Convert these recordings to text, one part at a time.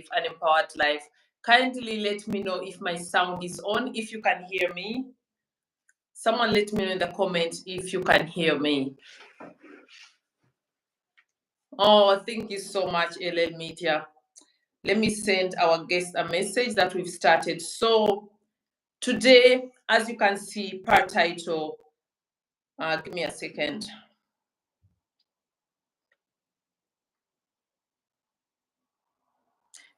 live an empowered life. Kindly let me know if my sound is on, if you can hear me. Someone let me know in the comments if you can hear me. Oh, thank you so much, LL Media. Let me send our guest a message that we've started. So today, as you can see per title, give me a second.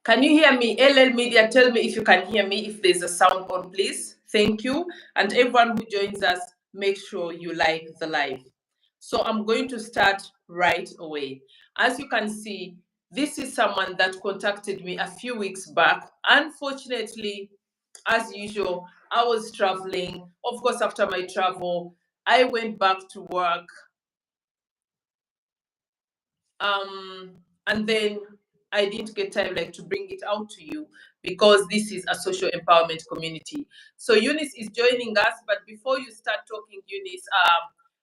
Can you hear me? LL Media, tell me if you can hear me, if there's a sound on, please. Thank you. And everyone who joins us, make sure you like the live. So I'm going to start right away. As you can see, this is someone that contacted me a few weeks back. Unfortunately, as usual, I was traveling. Of course, after my travel, I went back to work. And then I didn't get time to bring it out to you because this is a social empowerment community. So Eunice is joining us, but before you start talking, Eunice,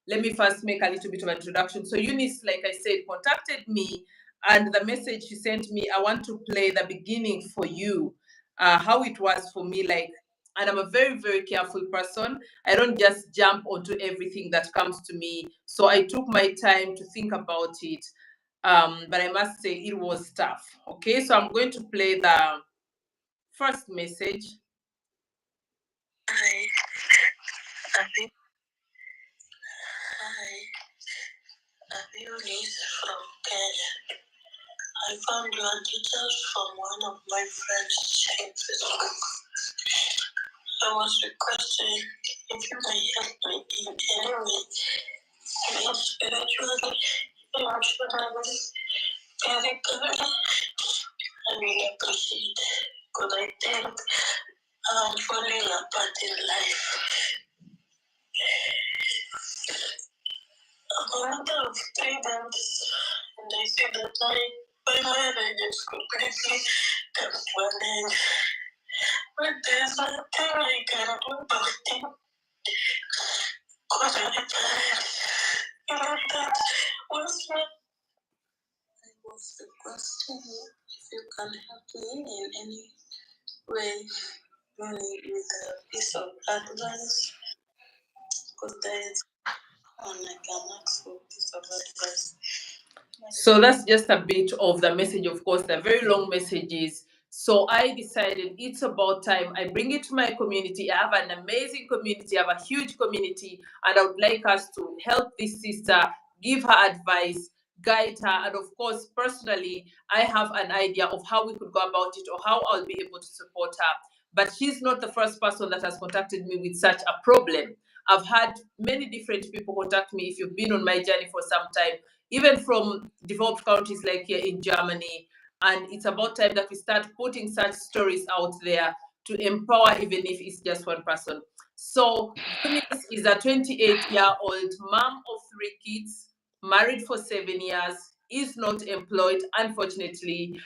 let me first make a little bit of introduction. So Eunice, like I said, contacted me, and the message she sent me, I want to play the beginning for you, how it was for me, and I'm a very, very careful person. I don't just jump onto everything that comes to me. So I took my time to think about it. But I must say it was tough. Okay, so I'm going to play the first message. Hi, Abby. Hi, Abby from Kenya. I found your details from one of my friends checking Facebook. I was requesting if you may help me in any way, be it spiritually, emotionally, physically. I really appreciate it because I think I'm falling apart in life. I'm a mother of 3 months, and I see that my marriage is completely come to an end. But there's nothing I can do about it. Because I'm tired. You know that was my... I was requesting if you can help me in any way, really with a piece of advice. Because there is one I can ask for a piece of advice. So that's just a bit of the message. Of course, they're very long messages. So I decided it's about time I bring it to my community. I have an amazing community, I have a huge community, and I would like us to help this sister, give her advice, guide her. And of course, personally, I have an idea of how we could go about it or how I'll be able to support her. But she's not the first person that has contacted me with such a problem. I've had many different people contact me. If you've been on my journey for some time, even from developed countries like here in Germany. And it's about time that we start putting such stories out there to empower, even if it's just one person. So Eunice is a 28-year-old mom of 3 kids, married for 7 years, is not employed, unfortunately,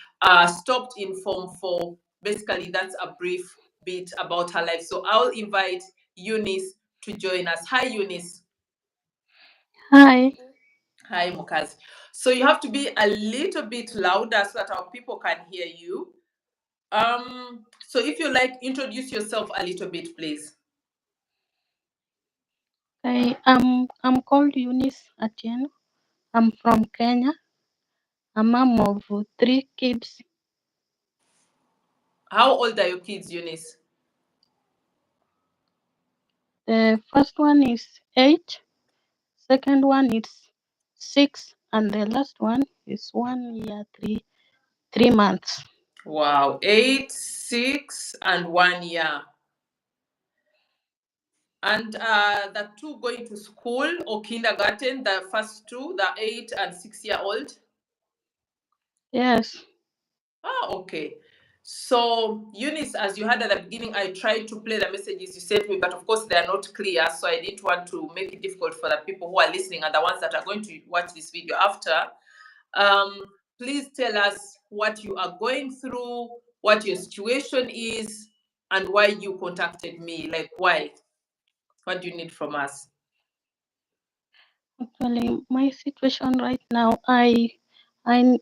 stopped in Form 4. Basically, that's a brief bit about her life. So I'll invite Eunice to join us. Hi, Eunice. Hi. Hi, Mukazi. So you have to be a little bit louder so that our people can hear you. So if you like, introduce yourself a little bit, please. I'm called Eunice Atieno. I'm from Kenya. I'm a mom of 3 kids. How old are your kids, Eunice? The first one is 8, second one is 6, and the last one is 1 year, 3 months. Wow, 8, 6, and 1 year. And the 2 going to school or kindergarten, the first 2, the 8 and 6-year-old? Yes. Okay. So, Eunice, as you had at the beginning, I tried to play the messages you sent me, but of course they are not clear. So I didn't want to make it difficult for the people who are listening and the ones that are going to watch this video after. Please tell us what you are going through, what your situation is, and why you contacted me. Like, why? What do you need from us? Actually, my situation right now, I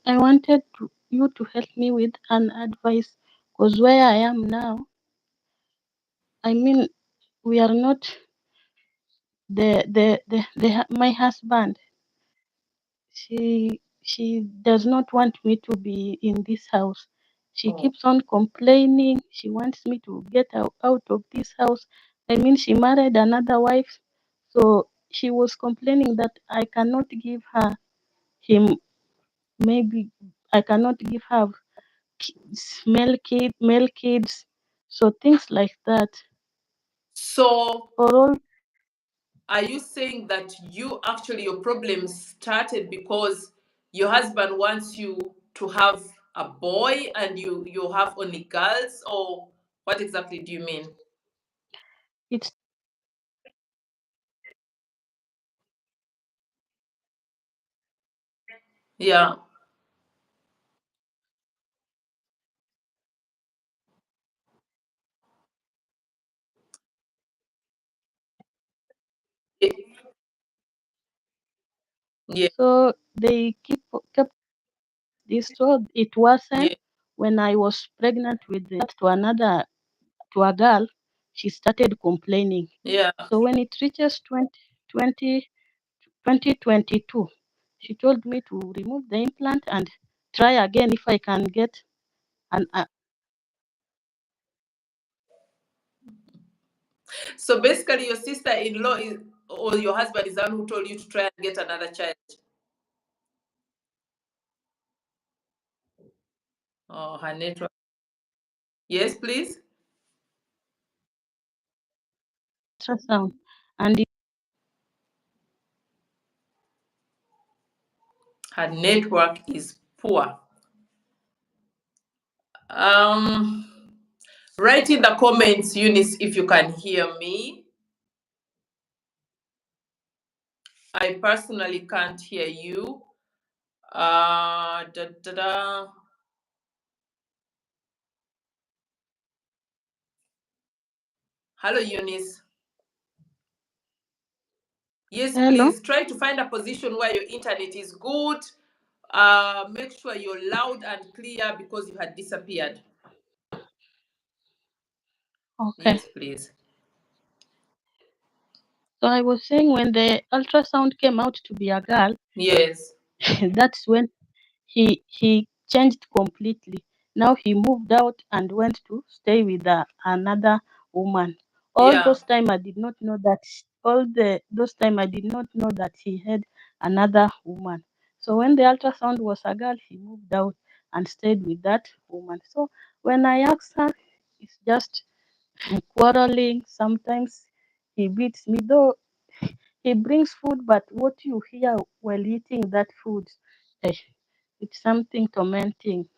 wanted you to help me with an advice, because where I am now, I mean, we are not my husband. She does not want me to be in this house. She Oh. keeps on complaining. She wants me to get out of this house. I mean, she married another wife, so she was complaining that I cannot give her him. Maybe I cannot give her male kids, so things like that. So For all are you saying that you actually your problem started because your husband wants you to have a boy and you have only girls, or what exactly do you mean? it's Yeah. Yeah. Yeah. so they kept this, so it Yeah. wasn't when I was pregnant with to a girl, she started complaining. Yeah. So when it reaches 2022, she told me to remove the implant and try again if I can get an So basically, your sister-in-law is, or your husband is the one who told you to try and get another child. Oh, her network. Yes, please. ultrasound, and Her network is poor. Um, Write in the comments, Eunice, if you can hear me. I personally can't hear you. Da, da, da. Hello, Eunice. Yes, hello. please try to find a position where your internet is good. Make sure you're loud and clear because you had disappeared. Okay. Yes, please. So I was saying when the ultrasound came out to be a girl, Yes. that's when he changed completely. Now he moved out and went to stay with another woman. All Yeah. those time I did not know that all the those time I did not know that he had another woman. So when the ultrasound was a girl, he moved out and stayed with that woman. So when I asked her, it's just quarreling. Sometimes he beats me, though he brings food, but what you hear while eating that food, eh, it's something tormenting.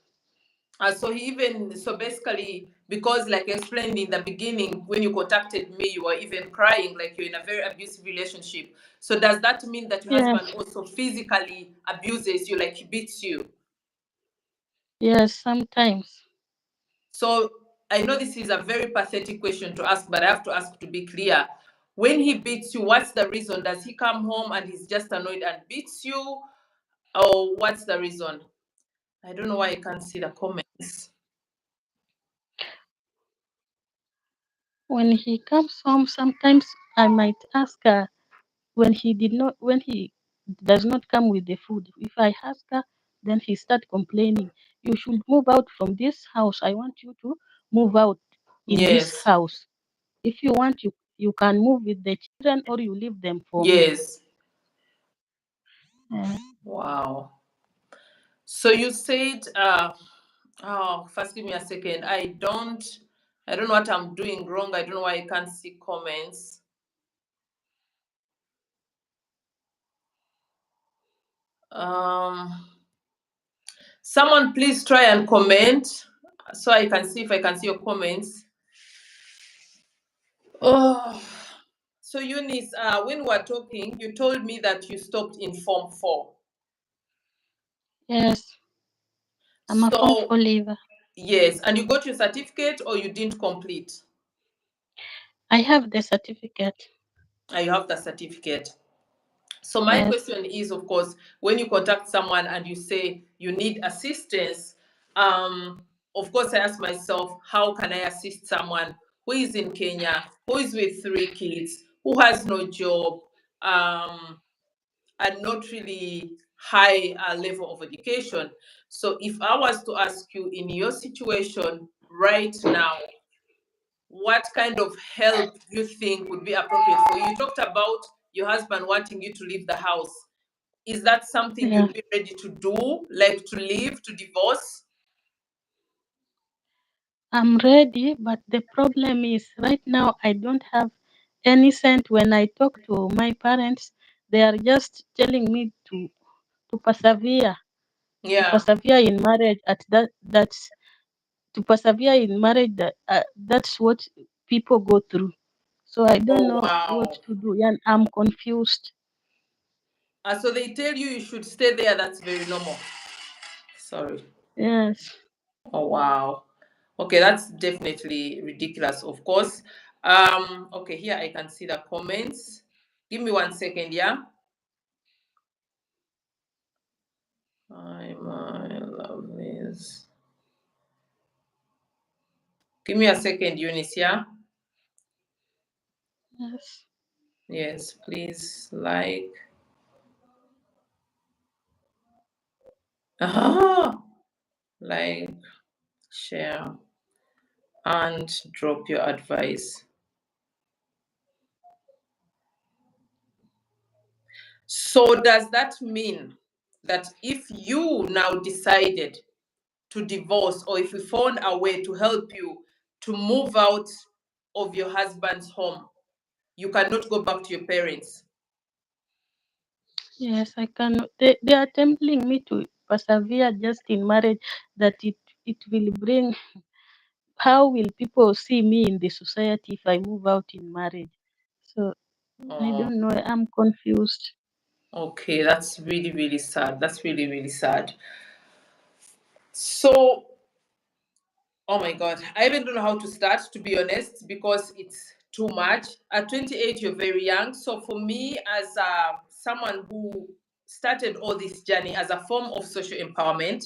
So he even so basically because like I explained in the beginning when you contacted me you were even crying like you're in a very abusive relationship. So does that mean that your Yes, husband also physically abuses you, like he beats you? yes, sometimes. So I know this is a very pathetic question to ask, but I have to ask to be clear. When he beats you, what's the reason? Does he come home and he's just annoyed and beats you? Or what's the reason? I don't know why I can't see the comments. When he comes home, sometimes I might ask her when he does not come with the food. If I ask her, then he start complaining. You should move out from this house. I want you to move out in this Yes. house. If you want, you can move with the children or you leave them for me. Yes. Uh, Wow. So you said, oh, first give me a second. I don't know what I'm doing wrong. I don't know why I can't see comments. Um, Someone please try and comment so I can see if I can see your comments. Oh, so Eunice, when we were talking, you told me that you stopped in Form 4. yes, I'm a form So, four leaver. yes, and you got your certificate or you didn't complete? I have the certificate. You have the certificate. So my Yes, question is, of course, when you contact someone and you say you need assistance, Of course, I ask myself, how can I assist someone who is in Kenya, who is with 3 kids, who has no job, and not really high level of education. So if I was to ask you, in your situation right now, what kind of help do you think would be appropriate for you? You talked about your husband wanting you to leave the house. Is that something Yeah, you'd be ready to do, like to leave, to divorce? I'm ready, but the problem is right now I don't have any cent. When I talk to my parents, they are just telling me to persevere, to Yeah. persevere in marriage. At that's to persevere in marriage. That's what people go through. So I don't Oh, know what wow. to do, and I'm confused. So they tell you you should stay there. That's very normal. Sorry. Yes, Oh, wow. Okay, that's definitely ridiculous, of course. Okay, here I can see the comments. Give me 1 second, yeah? Hi, my lovelies. Give me a second, Eunice, yeah? yes, Yes, please like. Ah, like, share, and drop your advice. So does that mean that if you now decided to divorce, or if we found a way to help you to move out of your husband's home, you cannot go back to your parents? yes. I can. They are tempting me to persevere just in marriage. That it will bring. How will people see me in the society if I move out in marriage? So I Oh, don't know. I'm confused. okay, that's really, really sad. That's really, really sad. So, oh my God, I even don't know how to start, to be honest, because it's too much. At 28, you're very young. So, for me, as someone who started all this journey as a form of social empowerment,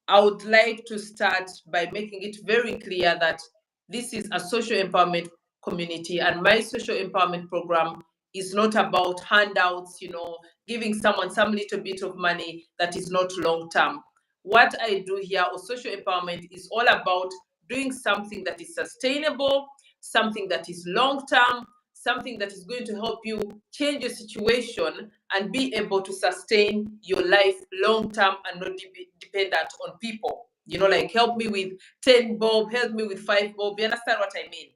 I would like to start by making it very clear that this is a social empowerment community, and my social empowerment program is not about handouts, giving someone some little bit of money that is not long term. What I do here or social empowerment is all about doing something that is sustainable, something that is long term, something that is going to help you change your situation and be able to sustain your life long term and not dependent on people. Like, help me with 10 bob, help me with 5 bob. You understand what I mean?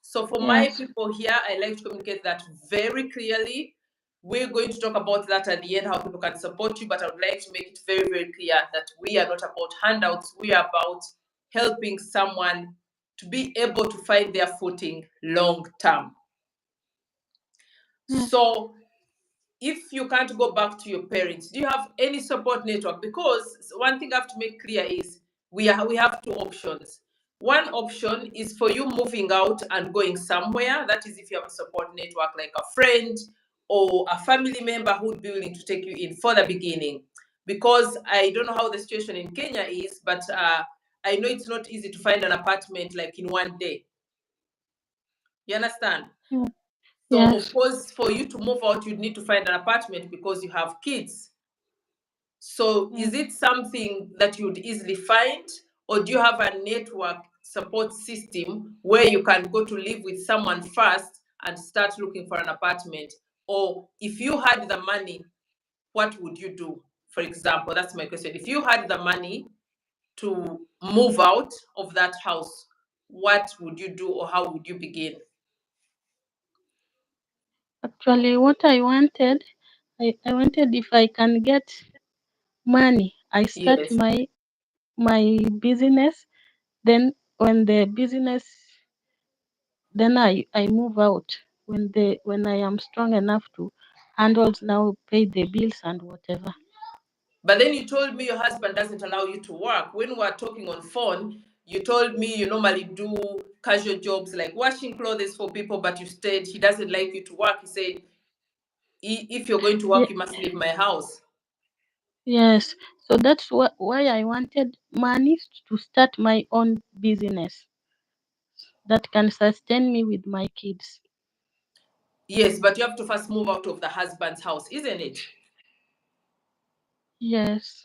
So for my Yes, people here, I like to communicate that very clearly. We're going to talk about that at the end, how people can support you, but I would like to make it very, very clear that we are not about handouts. We are about helping someone to be able to find their footing long term. yes. So if you can't go back to your parents, do you have any support network? Because one thing I have to make clear is we have two options. One option is for you moving out and going somewhere. That is if you have a support network like a friend or a family member who would be willing to take you in for the beginning. Because I don't know how the situation in Kenya is, but I know it's not easy to find an apartment like in one day. You understand? Mm, So of yes, course, for you to move out, you'd need to find an apartment because you have kids. So yes. is it something that you'd easily find, or do you have a network support system where you can go to live with someone first and start looking for an apartment? Or if you had the money, what would you do? For example, that's my question. If you had the money to move out of that house, what would you do, or how would you begin? Actually, what I wanted if I can get money, I start Yes. my business. Then when the business, then I move out when I am strong enough to handle now pay the bills and whatever. But then you told me your husband doesn't allow you to work. When we were talking on phone, you told me you normally do casual jobs like washing clothes for people, but you said he doesn't like you to work. He said, If you're going to Yeah, work, you must leave my house." yes. So that's why I wanted money to start my own business that can sustain me with my kids. Yes, but you have to first move out of the husband's house, isn't it? Yes.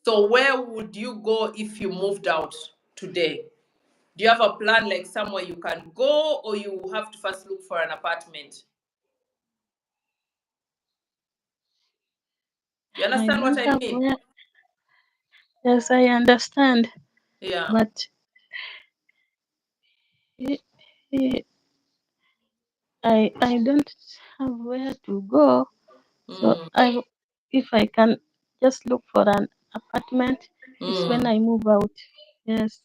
So where would you go if you moved out today? Do you have a plan, like somewhere you can go, or you have to first look for an apartment? You I understand what don't I have mean? where. Yes, I understand, Yeah. but eh, eh, I don't have where to go. So Mm, if I can just look for an apartment, is when mm. I move out. Yes.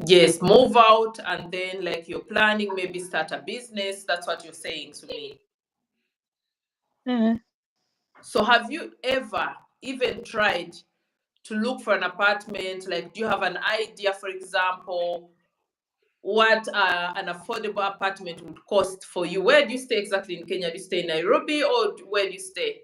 Yes, move out and then like you're planning, maybe start a business. That's what you're saying to me. Uh, So have you ever even tried to look for an apartment? Like, do you have an idea, for example, what an affordable apartment would cost for you? Where do you stay exactly in Kenya? Do you stay in Nairobi or where do you stay?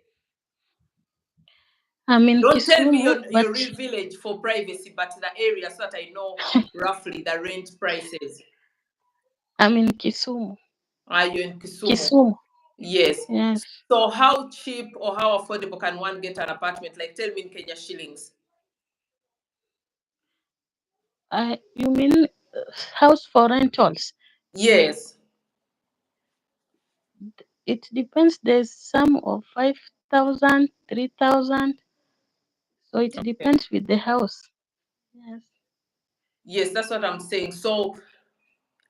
I'm in Don't tell me Kisumu, your but real village for privacy, but the area so that I know roughly the rent prices. I'm in Kisumu. Are you in Kisumu? Kisumu. Yes. Yes. So how cheap or how affordable can one get an apartment? Like tell me in Kenya shillings. You mean house for rentals? Yes. It depends. There's some of 5,000, 3,000. So it Okay. depends with the house. Yes. Yes, that's what I'm saying. So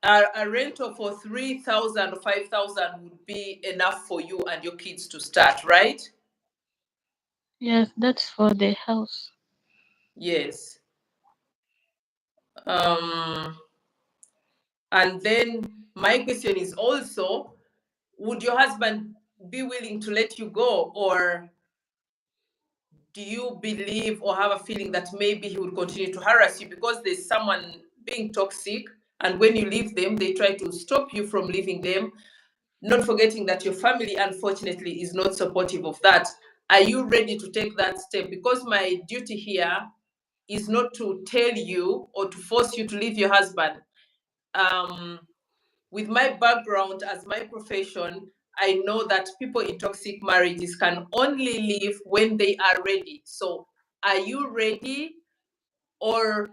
a rental for 3,000 or 5,000 would be enough for you and your kids to start, right? Yes, that's for the house. Yes. Um, and then my question is also, would your husband be willing to let you go, or do you believe or have a feeling that maybe he would continue to harass you because there's someone being toxic, and when you leave them, they try to stop you from leaving them, not forgetting that your family, unfortunately, is not supportive of that. Are you ready to take that step? Because my duty here is not to tell you or to force you to leave your husband. Um, with my background as my profession, I know that people in toxic marriages can only leave when they are ready. So, are you ready, or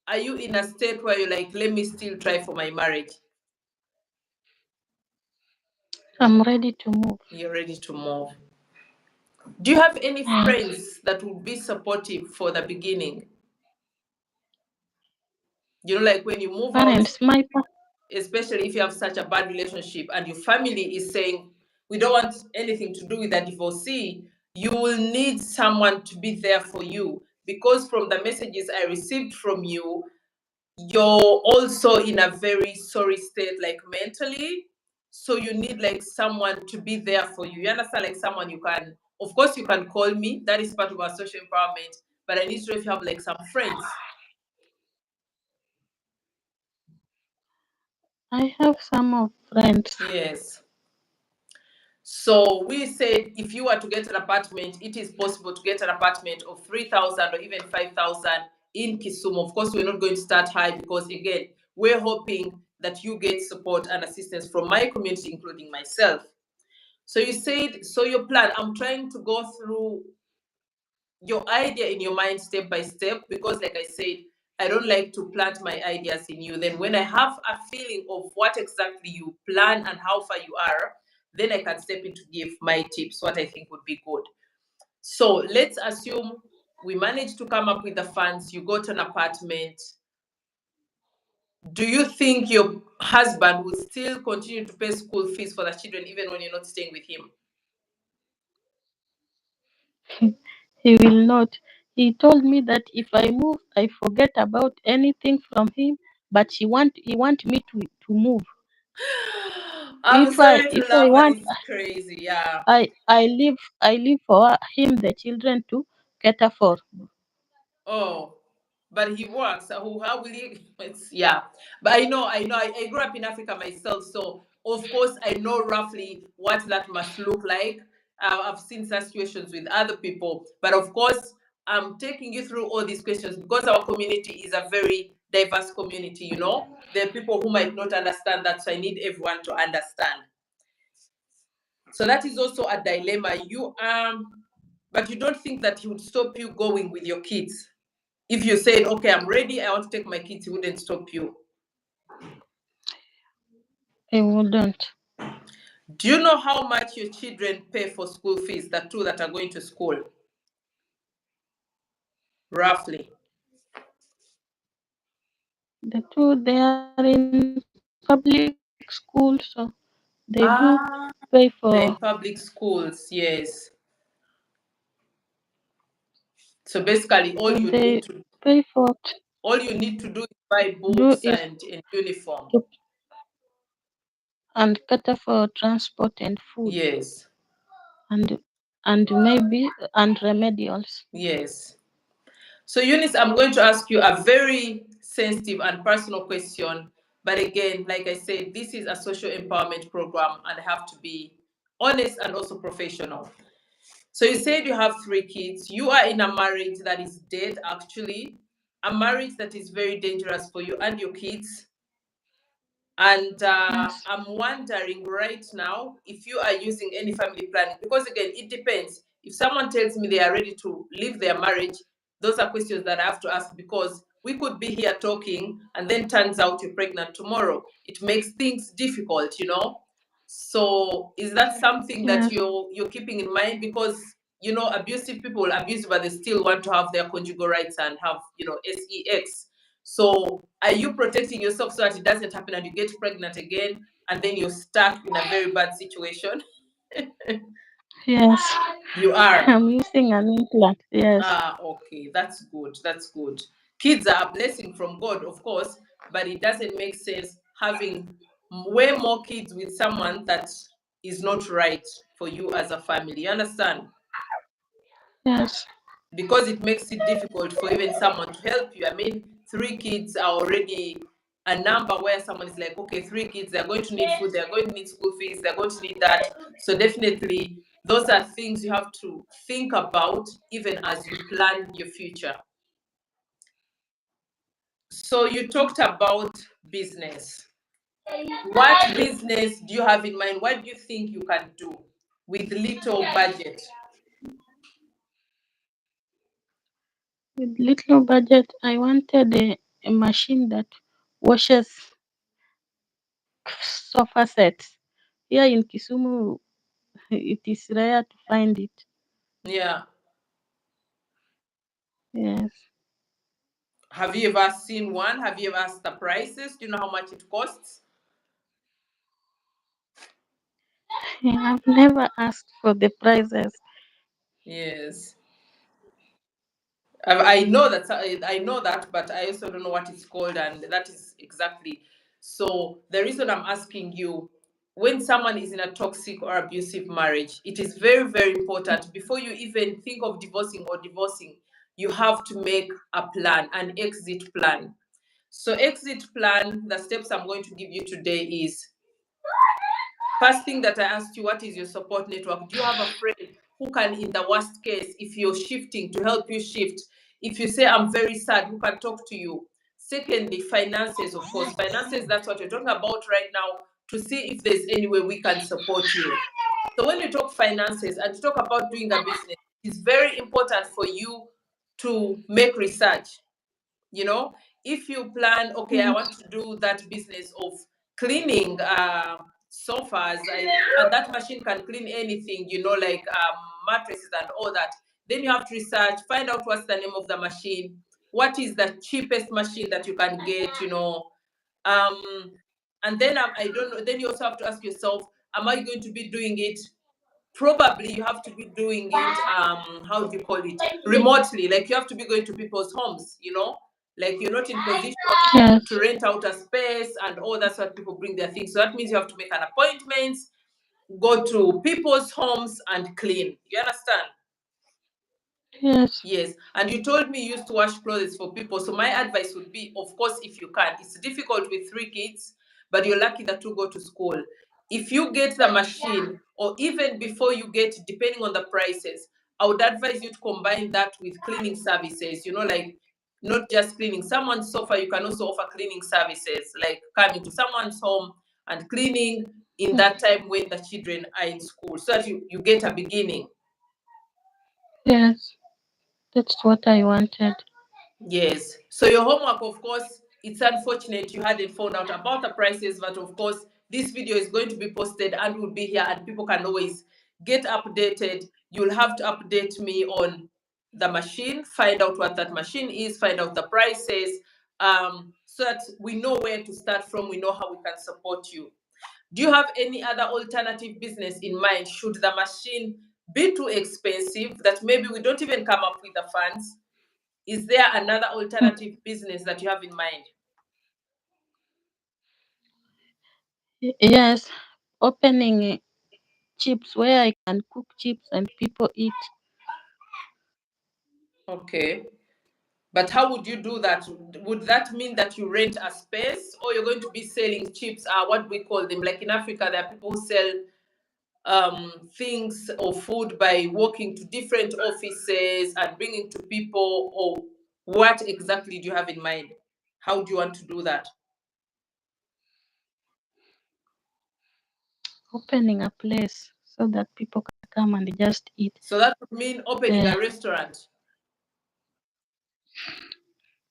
are you in a state where you're like, let me still try for my marriage? I'm ready to move. You're ready to move. Do you have any Yes. friends that would be supportive for the beginning? You know, like when you move out, Parents, especially if you have such a bad relationship and your family is saying, we don't want anything to do with that divorcee, you will need someone to be there for you. Because from the messages I received from you, you're also in a very sorry state, like mentally. So you need like someone to be there for you. You understand? Like someone you can, of course, you can call me. That is part of our social empowerment. But I need to know if you have like some friends. I have some of friends. Yes. So we said if you were to get an apartment, it is possible to get an apartment of 3,000 or even 5,000 in Kisumu. Of course, we're not going to start high because, again, we're hoping that you get support and assistance from my community, including myself. So you said, so your plan, I'm trying to go through your idea in your mind step by step because, like I said, I don't like to plant my ideas in you. Then, when I have a feeling of what exactly you plan and how far you are, then I can step in to give my tips, what I think would be good. So, let's assume we managed to come up with the funds, you got an apartment. Do you think your husband will still continue to pay school fees for the children even when you're not staying with him? He will not. He told me that if I move, I forget about anything from him. But he want me to move. I'm sorry to If I laugh, but want, it's crazy. Yeah. I leave for him the children to cater for. Oh, but he works. So how will he? It's, yeah. But I know. I grew up in Africa myself, so of course I know roughly what that must look like. I've seen such situations with other people, but of course, I'm taking you through all these questions because our community is a very diverse community, you know. There are people who might not understand that, so I need everyone to understand. So that is also a dilemma. But you don't think that he would stop you going with your kids? If you said, okay, I'm ready, I want to take my kids, he wouldn't stop you. I wouldn't. Do you know how much your children pay for school fees, the two that are going to school? Roughly. The two, they are in public school, so they do pay for, Ah, they're in public schools, yes. So basically so they pay for all you need to do is buy do books is and uniform. to and cater for transport and food Yes. and maybe and remedials. Yes. So Eunice, I'm going to ask you a very sensitive and personal question. But again, like I said, this is a social empowerment program and I have to be honest and also professional. So you said you have 3 kids. You are in a marriage that is dead, actually, a marriage that is very dangerous for you and your kids. And Yes, I'm wondering right now if you are using any family planning, because again, it depends. If someone tells me they are ready to leave their marriage, those are questions that I have to ask, because we could be here talking and then turns out you're pregnant tomorrow. It makes things difficult, you know. So is that something that yes, you're keeping in mind? Because you know, abusive people abuse, but they still want to have their conjugal rights and have, you know, sex. So are you protecting yourself so that it doesn't happen and you get pregnant again and then you're stuck in a very bad situation? yes. You are. I'm using an implant. Yes, Ah, okay, that's good. That's good. Kids are a blessing from God, of course, but it doesn't make sense having way more kids with someone that is not right for you as a family. You understand? yes, Because it makes it difficult for even someone to help you. I mean, 3 kids are already a number where someone is like, okay, 3 kids, they're going to need food, they're going to need school fees, they're going to need that. So definitely, those are things you have to think about even as you plan your future. So you talked about business. What business do you have in mind? What do you think you can do with little budget? with little budget, I wanted a machine that washes sofa sets. Here in Kisumu, it is rare to find it. Yeah. Yes, Have you ever seen one? Have you ever asked the prices? Do you know how much it costs? I've never asked for the prices. Yes. I know that, I know that, but I also don't know what it's called, and that is exactly. So the reason I'm asking you, when someone is in a toxic or abusive marriage, it is very, very important before you even think of divorcing, you have to make a plan, an exit plan. So exit plan, the steps I'm going to give you today is: first thing that I asked you, what is your support network? Do you have a friend who can, in the worst case, if you're shifting, to help you shift? If you say, I'm very sad, who can talk to you? Secondly, finances, of course. Finances, that's what we're talking about right now, to see if there's any way we can support you. So when you talk finances and you talk about doing a business, it's very important for you to make research. You know, if you plan, okay, I want Yes, to do that business of cleaning sofas, and that machine can clean anything, you know, like mattresses and all that. Then you have to research, find out what's the name of the machine, what is the cheapest machine that you can get, you know. um and then I don't know, then you also have to ask yourself, am I going to be doing it? Probably you have to be doing it, how do you call it, remotely, like you have to be going to people's homes, you know, like you're not in position yes, to rent out a space and all that's what people bring their things. So that means you have to make an appointment, go to people's homes and clean. You understand? yes, Yes, and you told me you used to wash clothes for people. So my advice would be, of course, if you can. It's difficult with 3 kids, but you're lucky that 2 go to school. If you get the machine, or even before you get, depending on the prices, I would advise you to combine that with cleaning services, like not just cleaning someone's sofa, you can also offer cleaning services, like coming to someone's home and cleaning in that time when the children are in school, so that you get a beginning. Yes, that's what I wanted. Yes. So your homework, of course, it's unfortunate you hadn't found out about the prices, but of course, this video is going to be posted and will be here, and people can always get updated. You'll have to update me on the machine, find out what that machine is, find out the prices, so that we know where to start from, we know how we can support you. Do you have any other alternative business in mind should the machine be too expensive that maybe we don't even come up with the funds? Is there another alternative business that you have in mind? Yes, opening chips where I can cook chips and people eat. Okay. But how would you do that? Would that mean that you rent a space, or you're going to be selling chips, what we call them? Like in Africa, there are people who sell things or food by walking to different offices and bringing to people, or what exactly do you have in mind? How do you want to do that? Opening a place so that people can come and just eat. So that would mean opening a restaurant.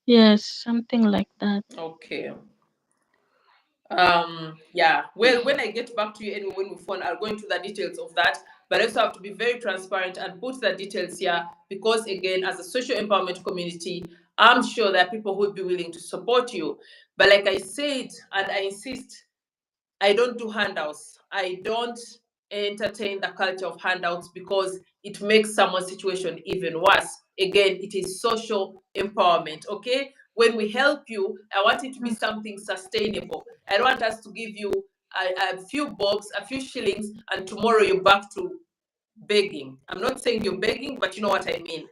Yes, something like that. Okay. Yeah, well, when I get back to you anyway, when we phone, I'll go into the details of that, but I also have to be very transparent and put the details here, because again, as a social empowerment community, I'm sure there are people who would be willing to support you. But like I said, and I insist, I don't do handouts. I don't entertain the culture of handouts, because it makes someone's situation even worse. Again, it is social empowerment, okay? When we help you, I want it to be something sustainable. I don't want us to give you a few bobs, a few shillings, and tomorrow you're back to begging. I'm not saying you're begging, but you know what I mean.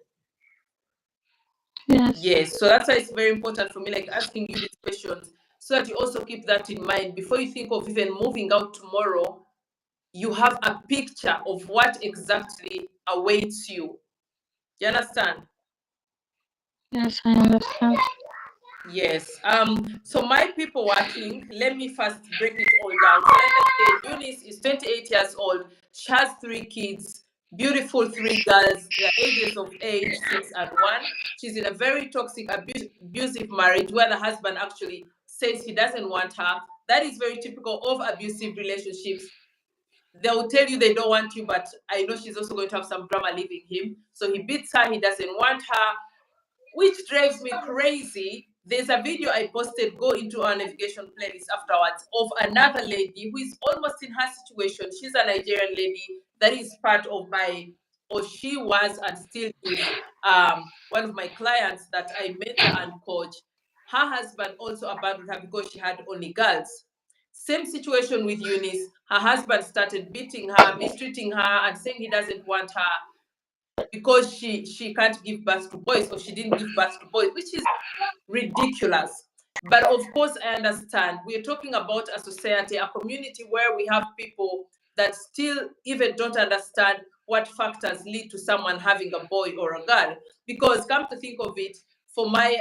Yes. Yes, so that's why it's very important for me, like asking you these questions, so that you also keep that in mind before you think of even moving out tomorrow. You have a picture of what exactly awaits you. You understand? Yes, I understand. Yes. So my people watching, let me first break it all down. So like I said, Eunice is 28 years old. She has 3 kids, beautiful 3 girls, the ages of age 6 and 1. She's in a very toxic, abusive marriage where the husband actually says he doesn't want her. That is very typical of abusive relationships. They will tell you they don't want you, but I know she's also going to have some drama leaving him. So he beats her, he doesn't want her, which drives me crazy. There's a video I posted, go into our navigation playlist afterwards, of another lady who is almost in her situation. She's a Nigerian lady that is part of my, or she was and still is, one of my clients that I mentor and coach. Her husband also abandoned her because she had only girls. Same situation with Eunice. Her husband started beating her, mistreating her, and saying he doesn't want her because she can't give birth to boys, or she didn't give birth to boys, which is ridiculous. But of course, I understand. We're talking about a society, a community where we have people that still even don't understand what factors lead to someone having a boy or a girl. Because, come to think of it, for my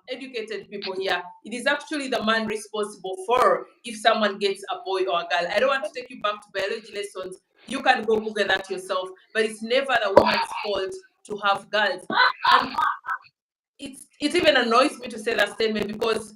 educated people here, it is actually the man responsible for if someone gets a boy or a girl. I don't want to take you back to biology lessons. You can go Google that yourself, but it's never the woman's fault to have girls. And it even annoys me to say that statement, because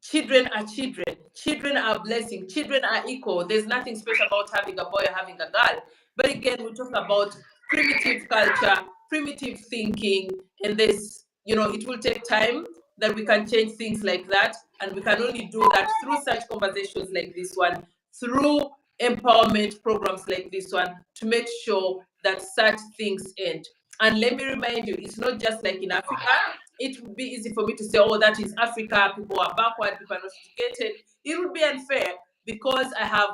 children are children. Children are blessing. Children are equal. There's nothing special about having a boy or having a girl. But again, we're talking about primitive culture, primitive thinking, and this, it will take time that we can change things like that. And we can only do that through such conversations like this one, through empowerment programs like this one, to make sure that such things end. And let me remind you, it's not just like in Africa. It would be easy for me to say, oh, that is Africa, people are backward, people are not educated. It would be unfair, because I have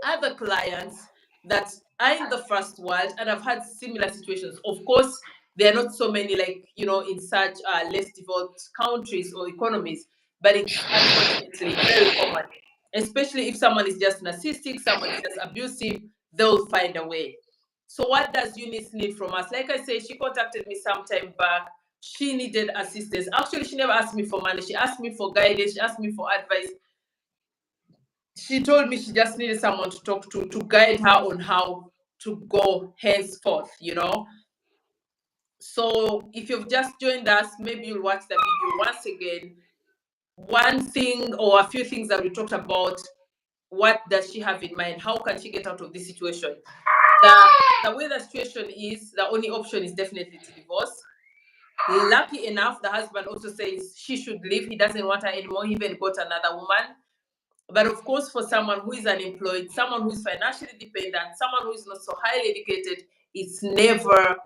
other clients that are in the first world and I've had similar situations. Of course, there are not so many, like, in such less developed countries or economies, but it's unfortunately very common. Especially if someone is just narcissistic, someone is just abusive, they'll find a way. So what does Eunice need from us? Like I said, she contacted me some time back. She needed assistance. Actually, she never asked me for money. She asked me for guidance. She asked me for advice. She told me she just needed someone to talk to guide her on how to go henceforth, you know. So if you've just joined us, maybe you'll watch the video once again. One thing or a few things that we talked about, what does she have in mind? How can she get out of this situation? The way the situation is, the only option is definitely to divorce. Lucky enough, the husband also says she should leave. He doesn't want her anymore. He even got another woman. But of course, for someone who is unemployed, someone who is financially dependent, someone who is not so highly educated, it's never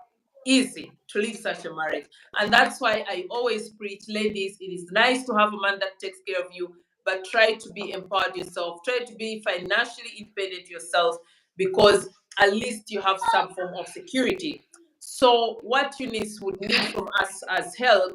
easy to leave such a marriage. And that's why I always preach, ladies, it is nice to have a man that takes care of you, but try to be empowered yourself. Try to be financially independent yourself, because at least you have some form of security. So what Eunice would need from us as help,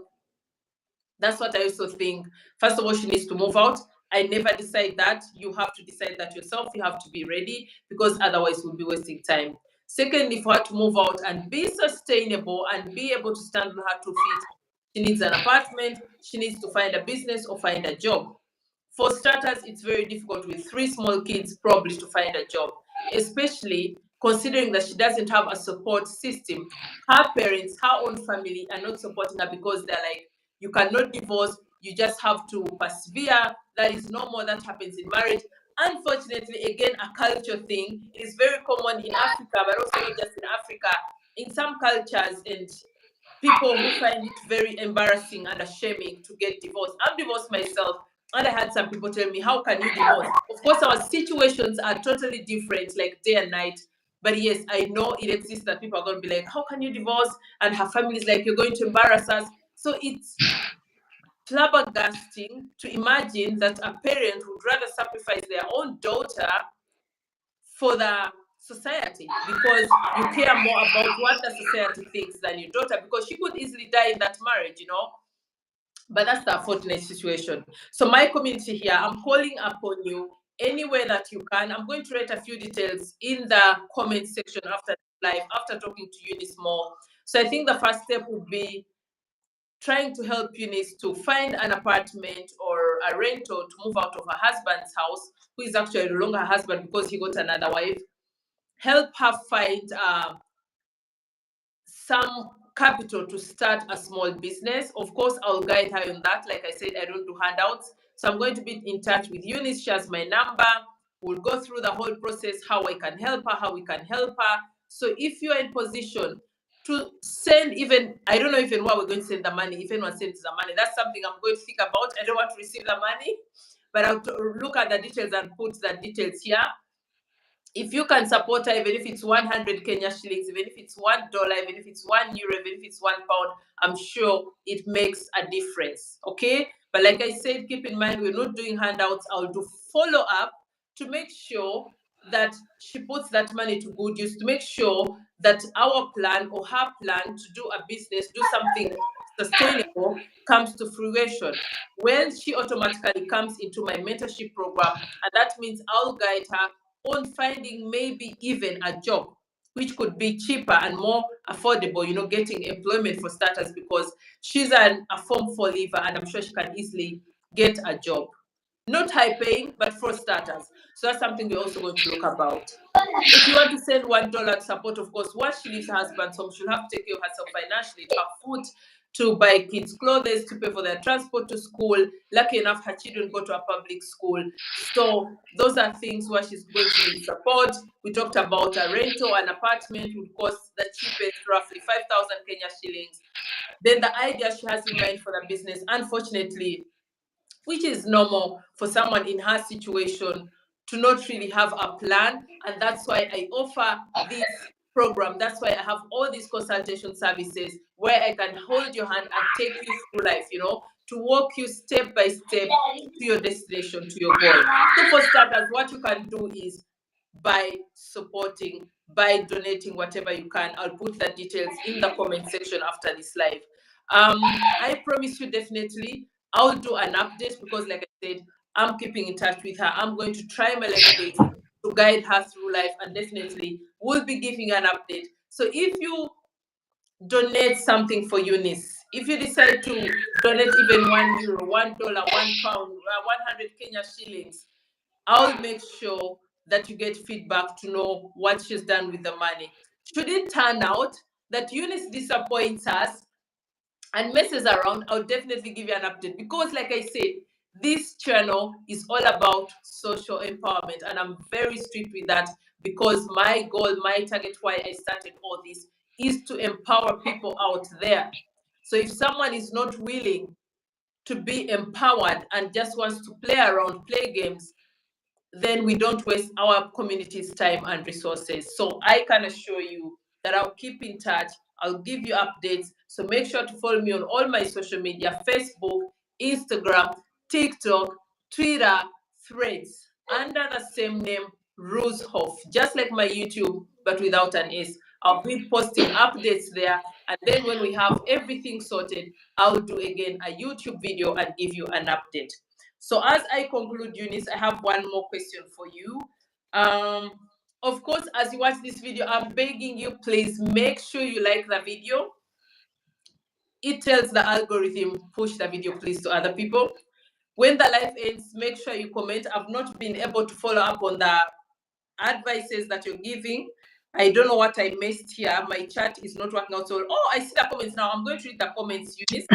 that's what I also think. First of all, she needs to move out. I never decide that. You have to decide that yourself. You have to be ready, because otherwise we'll be wasting time. Secondly, for her to move out and be sustainable and be able to stand on her 2 feet, she needs an apartment. She needs to find a business or find a job. For starters, it's very difficult with 3 small kids probably to find a job, especially considering that she doesn't have a support system. Her parents, her own family are not supporting her, because they're like, you cannot divorce, you just have to persevere. That is normal, that happens in marriage. Unfortunately, again, a culture thing. It is very common in Africa, but also not just in Africa, in some cultures, and people who find it very embarrassing and ashaming to get divorced. I'm divorced myself, and I had some people tell me, how can you divorce? Of course, our situations are totally different, like day and night. But yes, I know it exists that people are going to be like, how can you divorce? And her family is like, you're going to embarrass us. So it's flabbergasting to imagine that a parent would rather sacrifice their own daughter for the society, because you care more about what the society thinks than your daughter, because she could easily die in that marriage, you know. But that's the unfortunate situation. So my community here, I'm calling upon you any way that you can. I'm going to write a few details in the comment section after live, after talking to Eunice more. So I think the first step would be trying to help Eunice to find an apartment or a rental to move out of her husband's house, who is actually no longer her husband because he got another wife. Help her find some capital to start a small business. Of course, I'll guide her on that. Like I said, I don't do handouts. So I'm going to be in touch with Eunice. She has my number. We'll go through the whole process, how I can help her, how we can help her. So if you're in position to send, even, I don't know even where we're going to send the money. If anyone sends the money, that's something I'm going to think about. I don't want to receive the money, but I'll look at the details and put the details here. If you can support her, even if it's 100 Kenya shillings, even if it's $1, even if it's €1, even if it's £1, I'm sure it makes a difference. Okay. But like I said, keep in mind, we're not doing handouts. I'll do follow up to make sure that she puts that money to good use, to make sure that our plan or her plan to do a business, do something sustainable, comes to fruition. When she automatically comes into my mentorship program, and that means I'll guide her on finding maybe even a job which could be cheaper and more affordable, you know, getting employment for starters, because she's a form 4 leaver, and I'm sure she can easily get a job. Not high paying, but for starters. So that's something we're also going to look about. If you want to send $1 to support, of course, once she leaves her husband's home, she'll have to take care of herself financially, to have food, to buy kids' clothes, to pay for their transport to school. Lucky enough, her children go to a public school. So those are things where she's going to need support. We talked about a rental, an apartment would cost the cheapest roughly 5,000 Kenya shillings. Then the idea she has in mind for the business, unfortunately, which is normal for someone in her situation to not really have a plan. And that's why I offer this program. That's why I have all these consultation services where I can hold your hand and take you through life, you know, to walk you step by step to your destination, to your goal. So for starters, what you can do is by supporting, by donating whatever you can. I'll put the details in the comment section after this live. I promise you, definitely I'll do an update, because like I said, I'm keeping in touch with her. I'm going to try my level best to guide her through life, and definitely we'll be giving an update. So if you donate something for Eunice, if you decide to donate even €1, $1, £1, 100 Kenya shillings, I'll make sure that you get feedback to know what she's done with the money. Should it turn out that Eunice disappoints us and messes around, I'll definitely give you an update, because like I said, this channel is all about social empowerment, and I'm very strict with that, because my goal, my target, why I started all this, is to empower people out there. So if someone is not willing to be empowered and just wants to play around, play games, then we don't waste our community's time and resources. So I can assure you that I'll keep in touch. I'll give you updates. So make sure to follow me on all my social media: Facebook, Instagram, TikTok, Twitter, Threads, under the same name, RUZHOFF, just like my YouTube, but without an S. I'll be posting updates there. And then when we have everything sorted, I'll do again a YouTube video and give you an update. So as I conclude, Eunice, I have one more question for you. Um, of course, as you watch this video, I'm begging you, please make sure you like the video. It tells the algorithm, push the video, please, to other people. When the live ends, make sure you comment. I've not been able to follow up on the advices that you're giving. I don't know what I missed here. My chat is not working out. So, I see the comments now. I'm going to read the comments, Eunice.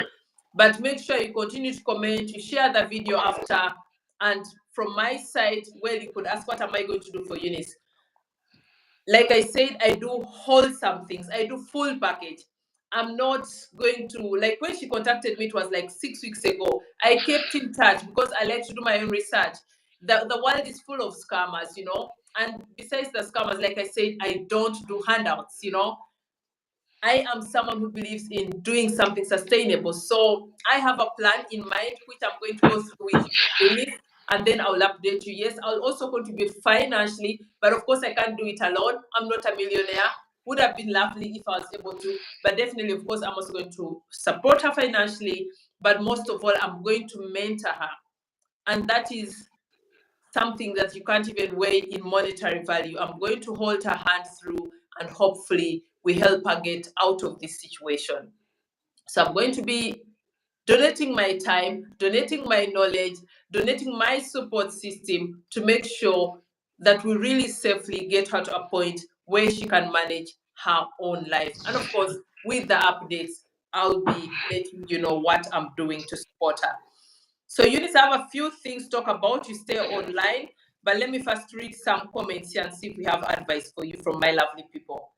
But make sure you continue to comment, you share the video after. And from my side, well, you could ask, what am I going to do for Eunice? Like I said, I do wholesome things. I do full package. I'm not going to, like when she contacted me, it was like 6 weeks ago. I kept in touch because I like to do my own research. The world is full of scammers, And besides the scammers, like I said, I don't do handouts, I am someone who believes in doing something sustainable. So I have a plan in mind, which I'm going to go through with Eunice, and then I'll update you. Yes, I'll also contribute financially, but of course I can't do it alone. I'm not a millionaire. Would have been lovely if I was able to, but definitely, of course, I'm also going to support her financially, but most of all, I'm going to mentor her. And that is something that you can't even weigh in monetary value. I'm going to hold her hand through, and hopefully we help her get out of this situation. So I'm going to be donating my time, donating my knowledge, donating my support system to make sure that we really safely get her to a point where she can manage her own life. And of course, with the updates, I'll be letting you know what I'm doing to support her. So Eunice, I have a few things to talk about. You stay online, but let me first read some comments here and see if we have advice for you from my lovely people.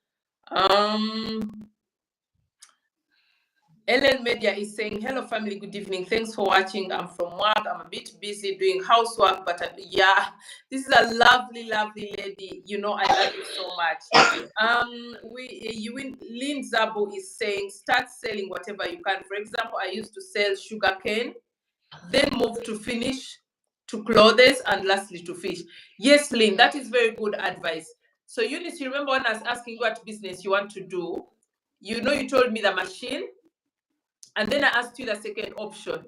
Ellen Media is saying, hello family, good evening. Thanks for watching. I'm from work. I'm a bit busy doing housework, but yeah, this is a lovely, lovely lady. I love you so much. Lynn Zabu is saying, start selling whatever you can. For example, I used to sell sugarcane, then move to finish, to clothes, and lastly to fish. Yes, Lynn, that is very good advice. So Eunice, you remember when I was asking you what business you want to do? You told me the machine, and then I asked you the second option.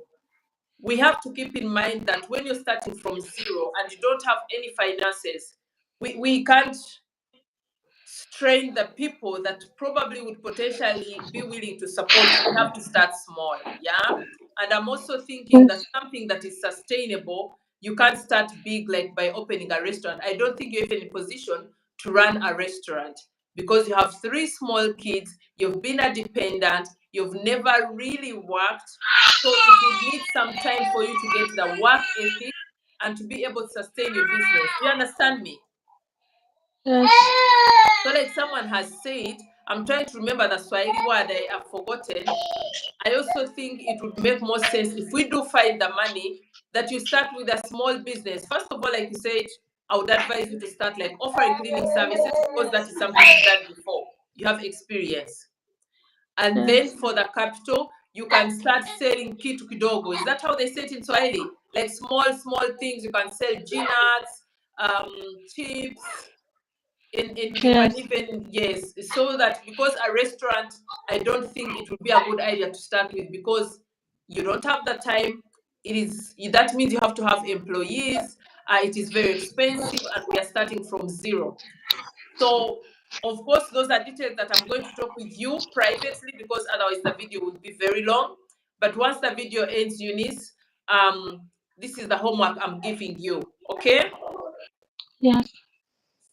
We have to keep in mind that when you're starting from zero and you don't have any finances, we can't train the people that probably would potentially be willing to support you. We have to start small, yeah? And I'm also thinking that something that is sustainable, you can't start big, like by opening a restaurant. I don't think you're even in position to run a restaurant because you have 3 small kids, you've been a dependent, you've never really worked. So it would need some time for you to get the work ethic and to be able to sustain your business. Do you understand me? Yes. So like someone has said, I'm trying to remember the Swahili word, I have forgotten. I also think it would make more sense if we do find the money that you start with a small business. First of all, like you said, I would advise you to start like offering cleaning services because that is something you've done before. You have experience. And then for the capital, you can start selling kitu kidogo. Is that how they say it in Swahili? Like small things. You can sell nuts, chips, and you can even, yes, so that, because a restaurant, I don't think it would be a good idea to start with because you don't have the time. That means you have to have employees, It is very expensive, and we are starting from zero. So, of course, those are details that I'm going to talk with you privately, because otherwise the video would be very long. But once the video ends, Eunice, this is the homework I'm giving you. Okay? Yes.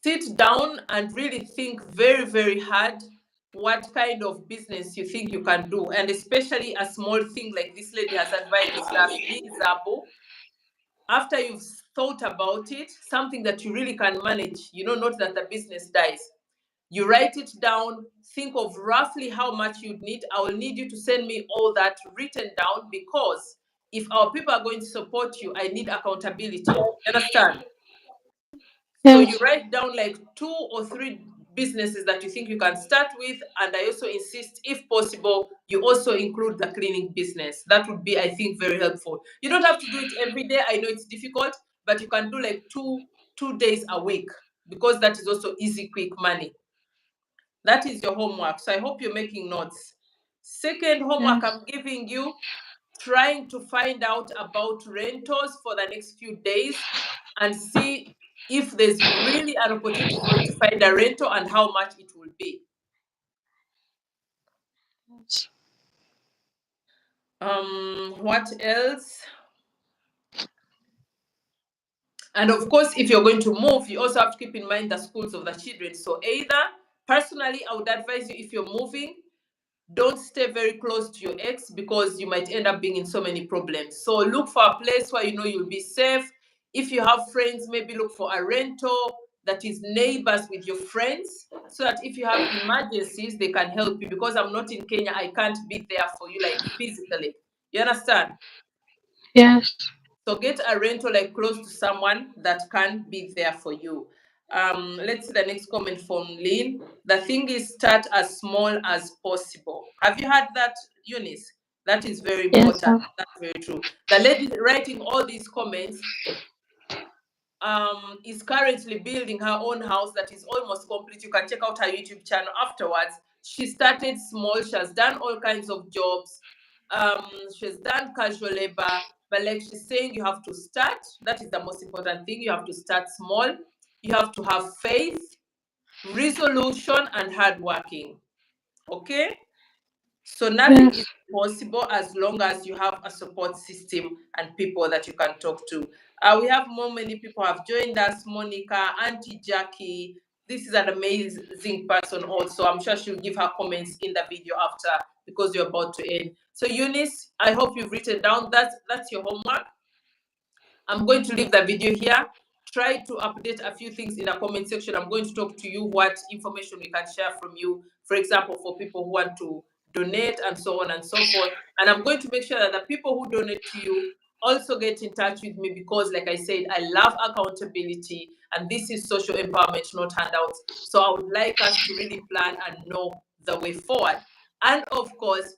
Sit down and really think very, very hard what kind of business you think you can do, and especially a small thing like this lady has advised this last Zabo. After you've thought about it, something that you really can manage, not that the business dies. You write it down, think of roughly how much you'd need. I will need you to send me all that written down, because if our people are going to support you, I need accountability. Understand? So you Yes. write down like 2 or 3 businesses that you think you can start with, and I also insist, if possible, you also include the cleaning business. That would be, I think, very helpful. You don't have to do it every day. I know it's difficult, but you can do like two days a week, because that is also easy, quick money. That is your homework. So I hope you're making notes. Second homework Yes. I'm giving you, trying to find out about rentals for the next few days, and see if there's really an opportunity for you to find a rental and how much it will be. Yes. What else? And of course, if you're going to move, you also have to keep in mind the schools of the children. So either, personally, I would advise you, if you're moving, don't stay very close to your ex, because you might end up being in so many problems. So look for a place where you know you'll be safe. If you have friends, maybe look for a rental that is neighbors with your friends, so that if you have emergencies, they can help you. Because I'm not in Kenya, I can't be there for you, like physically. You understand? Yes. So get a rental like close to someone that can be there for you. Let's see the next comment from Lynn. The thing is, start as small as possible. Have you heard that, Eunice? That is very Yes. important. That's very true. The lady writing all these comments is currently building her own house that is almost complete. You can check out her YouTube channel afterwards. She started small. She has done all kinds of jobs. She's done casual labor, but like she's saying, you have to start. That is the most important thing. You have to start small. You have to have faith, resolution, and hard working. Okay? So nothing is Yes. possible as long as you have a support system and people that you can talk to. We have many people have joined us. Monica, Auntie Jackie. This is an amazing person also. I'm sure she'll give her comments in the video after, because you're about to end. So Eunice, I hope you've written down that's your homework. I'm going to leave the video here. Try to update a few things in the comment section. I'm going to talk to you what information we can share from you. For example, for people who want to donate and so on and so forth. And I'm going to make sure that the people who donate to you also get in touch with me, because like I said, I love accountability, and this is social empowerment, not handouts. So I would like us to really plan and know the way forward. And of course,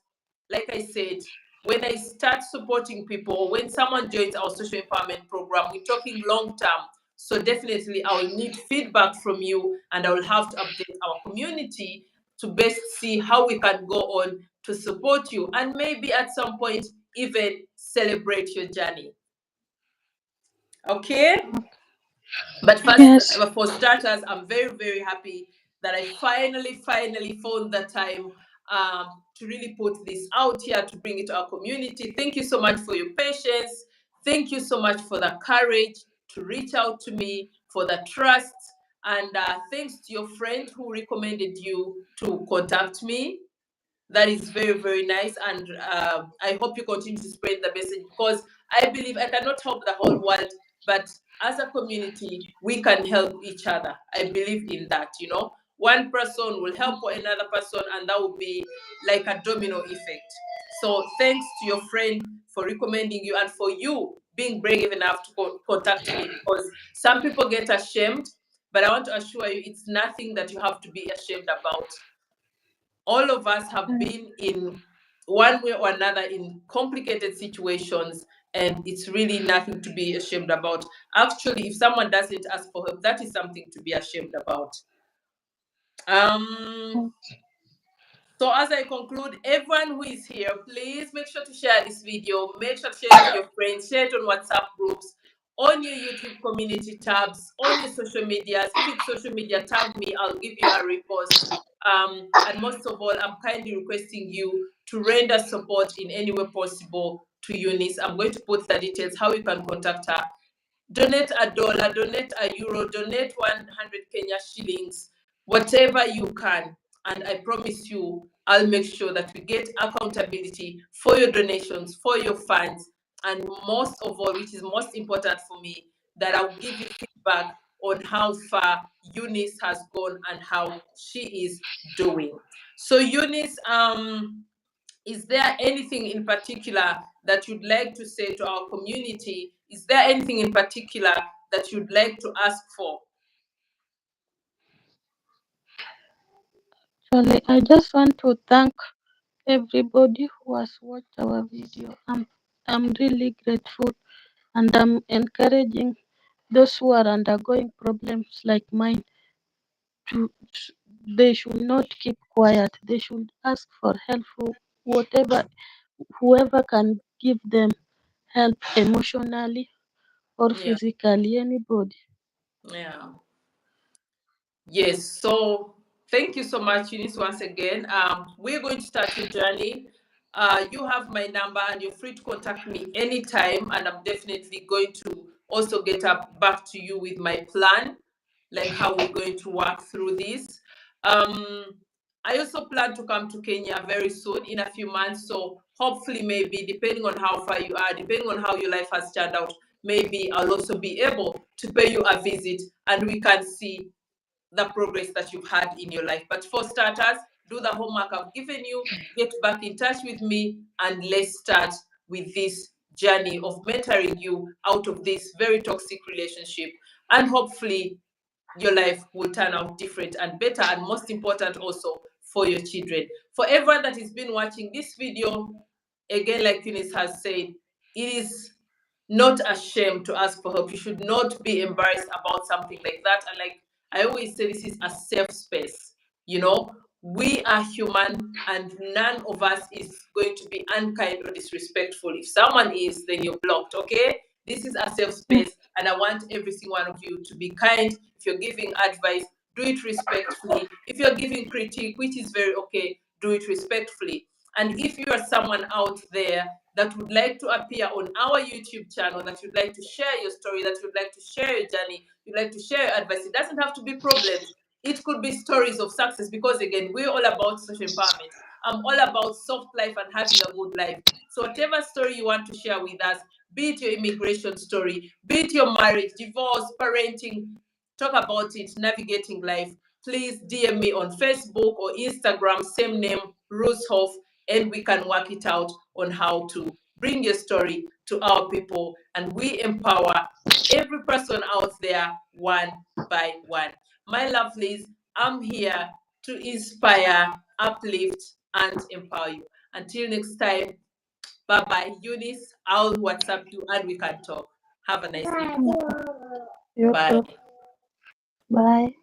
like I said, when I start supporting people, when someone joins our social empowerment program, we're talking long term. So definitely I will need feedback from you, and I will have to update our community to best see how we can go on to support you, and maybe at some point even celebrate your journey. Okay? But first, Yes. for starters, I'm very, very happy that I finally found the time to really put this out here, to bring it to our community. Thank you so much for your patience. Thank you so much for the courage to reach out to me, for the trust. And thanks to your friend who recommended you to contact me. That is very, very nice. And I hope you continue to spread the message, because I believe I cannot help the whole world, but as a community, we can help each other. I believe in that. One person will help another person, and that will be like a domino effect. So thanks to your friend for recommending you, and for you being brave enough to contact me, because some people get ashamed, but I want to assure you, it's nothing that you have to be ashamed about. All of us have been in one way or another in complicated situations, and it's really nothing to be ashamed about. Actually, if someone doesn't ask for help, that is something to be ashamed about. um so as I conclude, everyone who is here, please make sure to share this video, make sure to share it with your friends, share it on WhatsApp groups. on your YouTube community tabs, on your social medias. If it's social media, tag me, I'll give you a repost. And most of all, I'm kindly requesting you to render support in any way possible to Eunice. I'm going to put the details, how you can contact her. Donate $1, donate €1, donate 100 Kenya shillings, whatever you can. And I promise you, I'll make sure that we get accountability for your donations, for your funds, and most of all, which is most important for me, that I'll give you feedback on how far Eunice has gone and how she is doing. So Eunice, is there anything in particular that you'd like to say to our community? Is there anything in particular that you'd like to ask for? Actually, I just want to thank everybody who has watched our video. I'm really grateful, and I'm encouraging those who are undergoing problems like mine to they should not keep quiet. They should ask for help for whatever whoever can give them help emotionally or Yeah, physically, anybody. yeah. Yes, so thank you so much, Eunice, once again. We're going to start your journey. You have my number and you're free to contact me anytime, and I'm definitely going to also get up back to you with my plan, like how we're going to work through this. Um, I also plan to come to Kenya very soon, in a few months. So hopefully, maybe depending on how far you are, depending on how your life has turned out, maybe I'll also be able to pay you a visit and we can see the progress that you've had in your life. But for starters, do the homework I've given you, get back in touch with me, and let's start with this journey of mentoring you out of this very toxic relationship. And hopefully, your life will turn out different and better, and most important, also for your children. For everyone that has been watching this video, again, like Eunice has said, it is not a shame to ask for help. You should not be embarrassed about something like that. And like I always say, this is a safe space. You know, we are human and none of us is going to be unkind or disrespectful. If someone is, then you're blocked, okay? This is a safe space, and I want every single one of you to be kind. If you're giving advice, do it respectfully. If you're giving critique, which is very okay, do it respectfully. And if you are someone out there that would like to appear on our YouTube channel, that you'd like to share your story, that you'd like to share your journey, you'd like to share your advice, it doesn't have to be problems. It could be stories of success, because again, we're all about social empowerment. I'm all about soft life and having a good life. So whatever story you want to share with us, be it your immigration story, be it your marriage, divorce, parenting, talk about it, navigating life, please DM me on Facebook or Instagram, same name, RUZHOFF, and we can work it out on how to bring your story to our people, and we empower every person out there one by one. My lovelies, I'm here to inspire, uplift, and empower you. Until next time, bye bye. Eunice, I'll WhatsApp you and we can talk. Have a nice evening. You Bye. too. Bye.